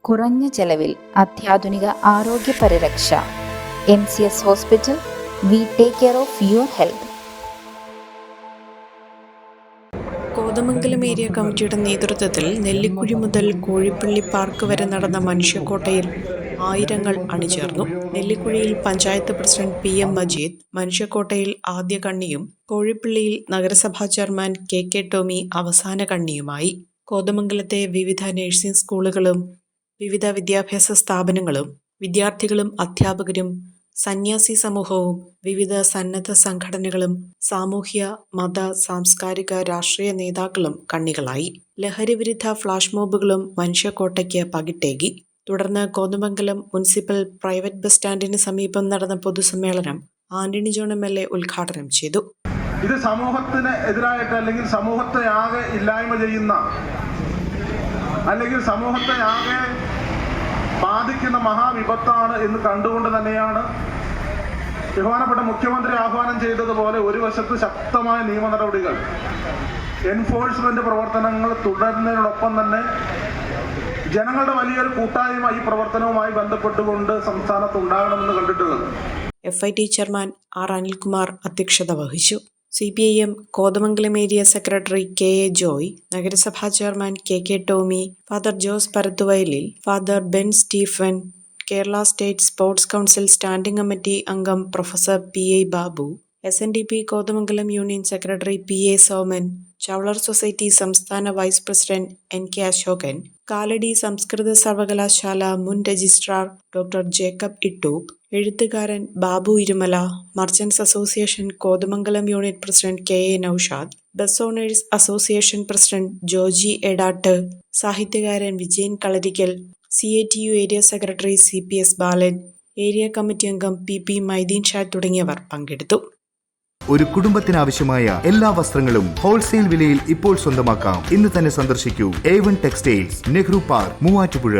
കുറഞ്ഞ ചെലവിൽ അത്യാധുനിക ആരോഗ്യ പരിരക്ഷ. MCS hospital. We take care of your health. Kothamangalam area കമ്മിറ്റിയുടെ നേതൃത്വത്തിൽ നെല്ലിക്കുഴി മുതൽ കോഴിപ്പള്ളി പാർക്ക് വരെ നടന്ന മനുഷ്യക്കോട്ടയിൽ ആയിരങ്ങൾ അണിചേർന്നു. നെല്ലിക്കുഴിയിൽ പഞ്ചായത്ത് പ്രസിഡന്റ് PM മജീദ് മനുഷ്യക്കോട്ടയിൽ ആദ്യ കണ്ണിയും കോഴിപ്പള്ളിയിൽ നഗരസഭാ ചെയർമാൻ KK ടോമി അവസാന കണ്ണിയുമായി. കോതമംഗലത്തെ വിവിധ നഴ്സിംഗ് സ്കൂളുകളും വിവിധ വിദ്യാഭ്യാസ സ്ഥാപനങ്ങളും വിദ്യാർത്ഥികളും അധ്യാപകരും സന്യാസി സമൂഹവും വിവിധ സന്നദ്ധ സംഘടനകളും സാമൂഹ്യ മത സാംസ്കാരിക രാഷ്ട്രീയ നേതാക്കളും കണ്ണികളായി. ലഹരിവിരുദ്ധ ഫ്ലാഷ് മോബുകളും മനുഷ്യക്കോട്ടയ്ക്ക് പകിട്ടേകി. തുടർന്ന് കോതമംഗലം മുനിസിപ്പൽ പ്രൈവറ്റ് ബസ് സ്റ്റാൻഡിന് സമീപം നടന്ന പൊതുസമ്മേളനം ആന്റണി ജോൺ MLA ഉദ്ഘാടനം ചെയ്തു. ഇത് സമൂഹത്തിന് എതിരായിട്ട് അല്ലെങ്കിൽ സമൂഹത്തെ ആകെ ഇല്ലായ്മ ചെയ്യുന്ന അല്ലെങ്കിൽ സമൂഹത്തെ ആകെ ബാധിക്കുന്ന മഹാവിപത്താണ് എന്ന് കണ്ടുകൊണ്ട് തന്നെയാണ് ബഹുമാനപ്പെട്ട മുഖ്യമന്ത്രി ആഹ്വാനം ചെയ്തതുപോലെ ഒരു വശത്ത് ശക്തമായ നിയമ നടപടികൾ, എൻഫോഴ്സ്മെന്റ് പ്രവർത്തനങ്ങൾ തുടരുന്നതിനോടൊപ്പം തന്നെ ജനങ്ങളുടെ വലിയൊരു കൂട്ടായ്മ ഈ പ്രവർത്തനവുമായി ബന്ധപ്പെട്ടുകൊണ്ട് സംസ്ഥാനത്ത് ഉണ്ടാകണമെന്ന് കണ്ടിട്ടുള്ളത്. FIT chairman R. അനിൽകുമാർ അധ്യക്ഷത വഹിച്ചു. CPIM Kothamangalam area secretary KA Joy, നഗരസഭാ chairman KK Tomy, father Jose Parathuvayalil, father Ben Stephen, Kerala state sports council standing committee അംഗം professor PI Babu, SNDP Kothamangalam union secretary PA Soman, Chavalar society സംസ്ഥാന vice president NK Ashokan, Kalady സംസ്കൃത സർവകലാശാല മുൻ രജിസ്ട്രാർ ഡോക്ടർ ജേക്കബ് ഇട്ടൂപ്പ്, എഴുത്തുകാരൻ Babu Irumala, merchants association Kothamangalam unit president KA Noushad, bus owners association president Joji Edattu, സാഹിത്യകാരൻ Vijayan Kalarickal, CATU area secretary CPS ബാലൻ, area committee അംഗം PP Maideen Shah തുടങ്ങിയവർ പങ്കെടുത്തു. ഒരു കുടുംബത്തിനാവശ്യമായ എല്ലാ വസ്ത്രങ്ങളും ഹോൾസെയിൽ വിലയിൽ ഇപ്പോൾ സ്വന്തമാക്കാം. ഇന്ന് തന്നെ സന്ദർശിക്കൂ A1 textiles, Nehru park, Muvattupuzha.